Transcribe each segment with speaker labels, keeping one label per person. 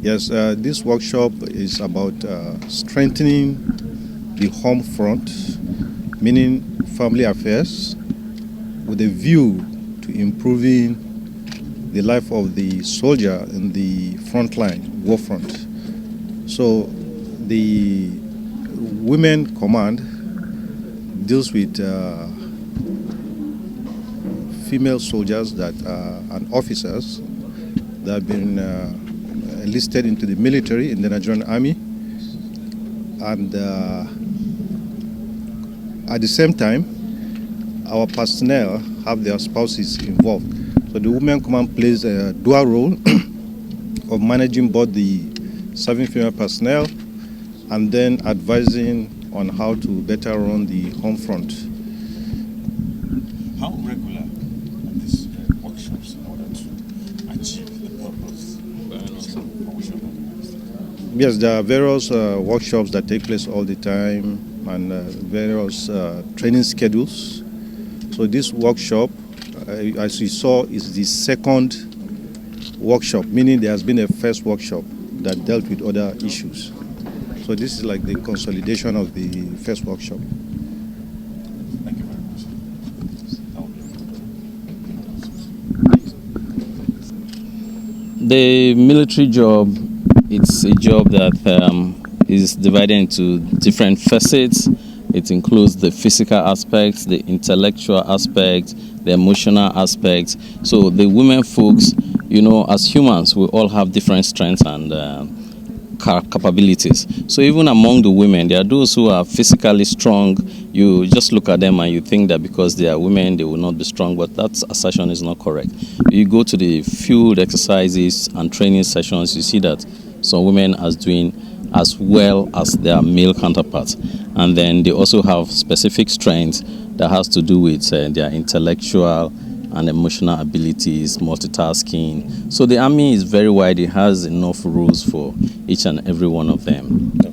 Speaker 1: Yes, this workshop is about strengthening the home front, meaning family affairs, with a view to improving the life of the soldier in the front line, war front. So the Women Command deals with female soldiers that and officers that have been enlisted into the military in the Nigerian Army, and at the same time our personnel have their spouses involved. So the Women Command plays a dual role of managing both the serving female personnel and then advising on how to better run the home front.
Speaker 2: How regular are these workshops in order to achieve the purpose for which you're organized?
Speaker 1: Yes, there are various workshops that take place all the time and various training schedules. So this workshop, as you saw, is the second workshop, meaning there has been a first workshop that dealt with other issues. So this is like the consolidation of the first workshop.
Speaker 2: Thank you very much.
Speaker 3: The military job, it's a job that is divided into different facets. It includes the physical aspects, the intellectual aspect, the emotional aspect. So the women folks, you know, as humans, we all have different strengths and capabilities. So even among the women, there are those who are physically strong. You just look at them and you think that because they are women, they will not be strong, but that assertion is not correct. You go to the field exercises and training sessions, you see that some women are doing as well as their male counterparts. And then they also have specific strengths that has to do with their intellectual and emotional abilities, multitasking. So the army is very wide. It has enough rules for each and every one of them.
Speaker 2: Okay.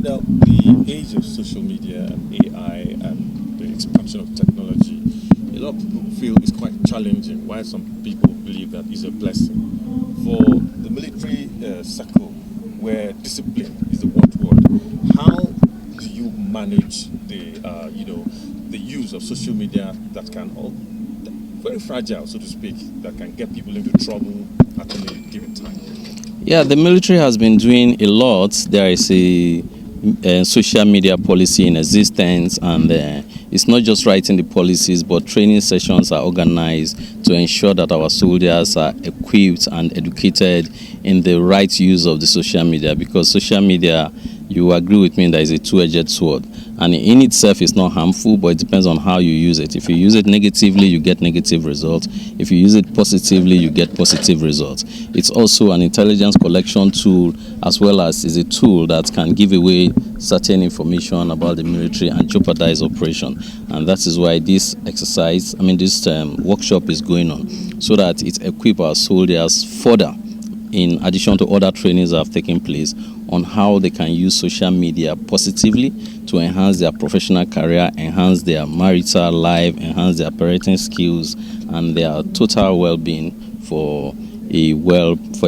Speaker 2: Now, the age of social media and AI and the expansion of technology, a lot of people feel is quite challenging, while some people believe that is a blessing. For the military circle, where discipline is the watchword, how do you manage the the use of social media that can all very fragile, so to speak, that can get people into trouble at any given time?
Speaker 3: Yeah, the military has been doing a lot. There is a social media policy in existence, and it's not just writing the policies, but training sessions are organized to ensure that our soldiers are equipped and educated in the right use of the social media, because social media, you agree with me, that is a two-edged sword, and in itself it's not harmful, but it depends on how you use it. If you use it negatively, you get negative results. If you use it positively, you get positive results. It's also an intelligence collection tool, as well as is a tool that can give away certain information about the military and jeopardize operation. And that is why this exercise, this workshop is going on, so that it equips our soldiers further, in addition to other trainings that have taken place, on how they can use social media positively to enhance their professional career, enhance their marital life, enhance their parenting skills, and their total well-being for a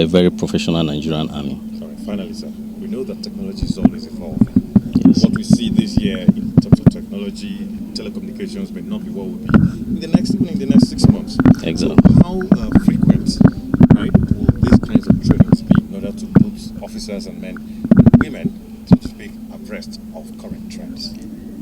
Speaker 3: very professional Nigerian army.
Speaker 2: All right, finally, sir, we know that technology is always evolving.
Speaker 3: Yes.
Speaker 2: What we see this year in terms of technology, telecommunications may not be what will be in the next 6 months.
Speaker 3: Exactly.
Speaker 2: So how frequent, right, will these kinds of trainings be in order to put officers and women, so to speak, abreast of current trends?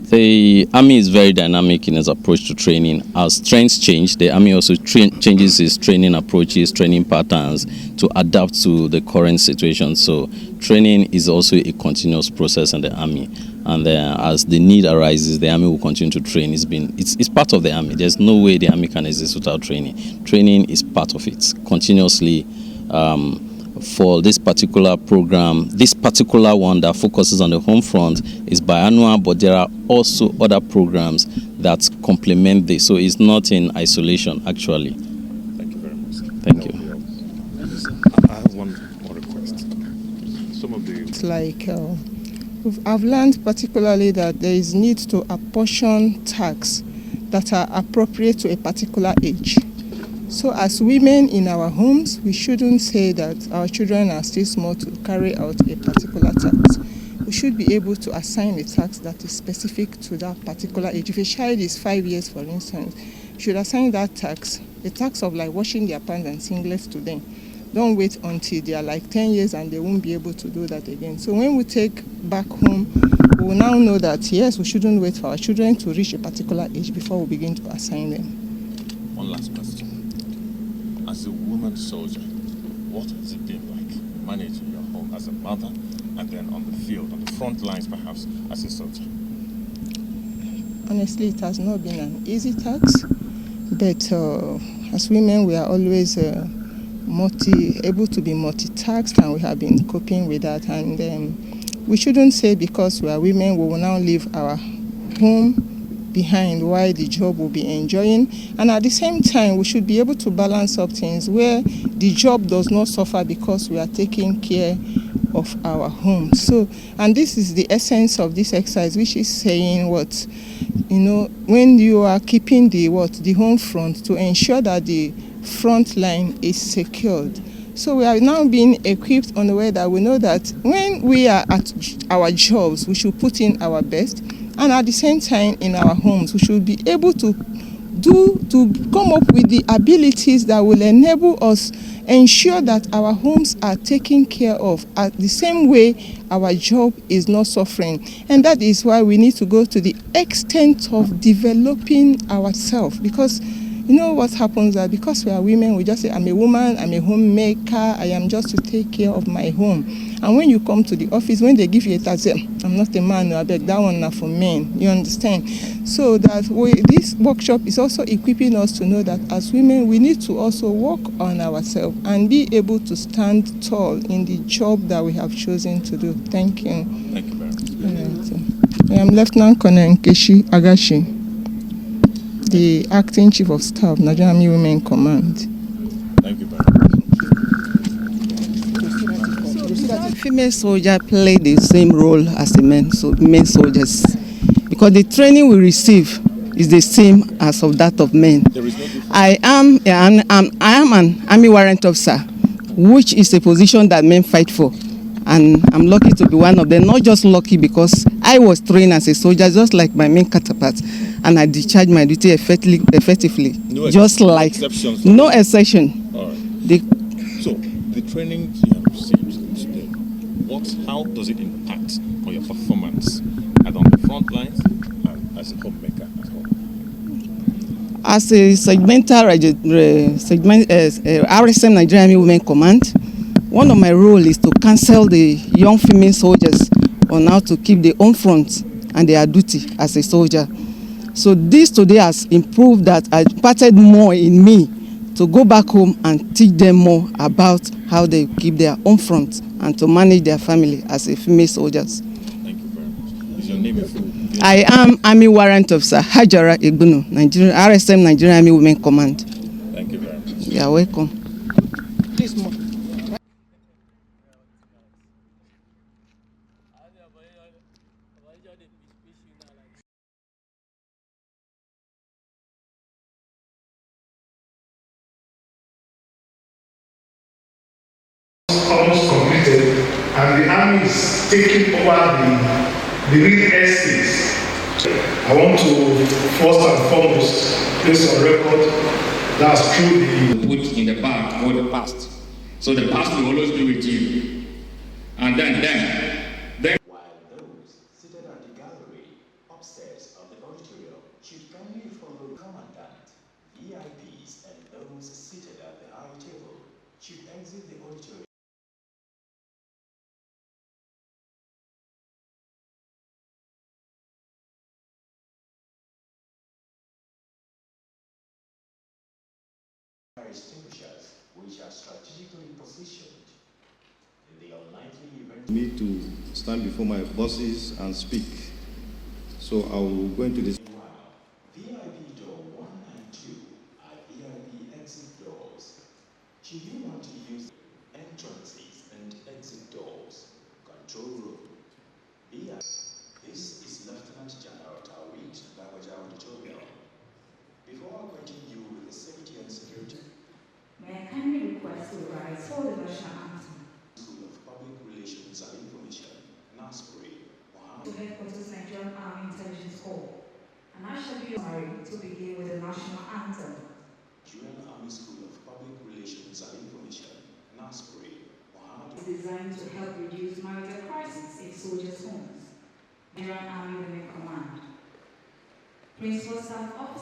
Speaker 3: The Army is very dynamic in its approach to training. As trends change, the Army also changes its training approaches, training patterns to adapt to the current situation. So training is also a continuous process in the Army. And as the need arises, the Army will continue to train. It's part of the Army. There's no way the Army can exist without training. Training is part of it continuously. For this particular program, this particular one that focuses on the home front is biannual, but there are also other programs that complement this. So it's not in isolation, actually.
Speaker 2: Thank you very much.
Speaker 3: Thank you.
Speaker 2: I have one more request.
Speaker 4: It's like I've learned particularly that there is need to apportion tasks that are appropriate to a particular age. So as women in our homes, we shouldn't say that our children are still small to carry out a particular task. We should be able to assign a task that is specific to that particular age. If a child is 5 years, for instance, you should assign that task, a task of like washing their pants and singlets to them. Don't wait until they are like 10 years and they won't be able to do that again. So when we take back home, we will now know that, yes, we shouldn't wait for our children to reach a particular age before we begin to assign them.
Speaker 2: One last question. As a woman soldier, what has it been like managing your home as a mother and then on the field, on the front lines perhaps, as a soldier?
Speaker 4: Honestly, it has not been an easy task, but as women, we are always able to be multitasked, and we have been coping with that. And we shouldn't say because we are women, we will now leave our home behind while the job will be enjoying. And at the same time, we should be able to balance up things where the job does not suffer because we are taking care of our home. So, and this is the essence of this exercise, which is saying what, when you are keeping the home front, to ensure that the front line is secured. So we are now being equipped on the way that we know that when we are at our jobs, we should put in our best, and at the same time in our homes, we should be able to come up with the abilities that will enable us ensure that our homes are taken care of at the same way our job is not suffering. And that is why we need to go to the extent of developing ourselves, because you know what happens that because we are women, we just say, I'm a woman, I'm a homemaker, I am just to take care of my home. And when you come to the office, when they give you a task, I'm not a man, no, I beg, that one now for men, you understand? So that this workshop is also equipping us to know that as women, we need to also work on ourselves and be able to stand tall in the job that we have chosen to do. Thank you.
Speaker 2: Thank you very much.
Speaker 4: I am Lieutenant Colonel Nkechi Agashi, the Acting Chief of Staff, Nigerian Army Women Command.
Speaker 2: Thank you very much.
Speaker 5: Female soldier play the same role as the men soldiers, because the training we receive is the same as of that of men.
Speaker 2: There is no difference.
Speaker 5: I am an army warrant officer, which is a position that men fight for, and I'm lucky to be one of them. Not just lucky because I was trained as a soldier, just like my main counterparts, and I discharged my duty effectively. No exceptions. No exception.
Speaker 2: All right. So the training you have received today, how does it impact on your performance and on the front lines and as a homemaker as well?
Speaker 5: As a RSM Nigerian Army Women Command, one of my roles is to counsel the young female soldiers on how to keep their own front and their duty as a soldier. So this today has improved that I imparted more in me to go back home and teach them more about how they keep their own front and to manage their family as a female soldiers.
Speaker 2: Thank you very much. Is your name a full?
Speaker 5: I am Army Warrant Officer Hajara Egbunu, RSM Nigerian Army Women Command.
Speaker 2: Thank you very much.
Speaker 5: You are welcome.
Speaker 4: Please, more.
Speaker 6: Almost completed, and the army is taking over the real estates. I want to first and foremost place on record that's true.
Speaker 7: Put in the back or the past, so the past will always be with you, and then.
Speaker 8: While those seated at the gallery upstairs of the auditorium should kindly follow the commandant. VIPs and those seated at the high table should exit the auditorium. Fire extinguishers, which are strategically positioned in the unlikely event.
Speaker 1: Me to stand before my bosses and speak. So I will go into this.
Speaker 8: VIP door 1 and 2 are VIP exit doors. Should you want to use entrances and exit doors, control room, VIP. This is Lieutenant General Tawid Bawaja Auditorium. Before acquainting you with the safety and security,
Speaker 9: West will rise for the national anthem.
Speaker 8: School of Public Relations and Information, NAWC.
Speaker 9: To headquarters Nigerian Army Intelligence Corps, and I shall be honored to begin with the national anthem.
Speaker 8: Nigerian Army School of Public Relations and Information, NAWC.
Speaker 9: It's designed to help reduce marital crisis in soldiers' homes. Nigerian Army Women Command. Principal Staff Officer.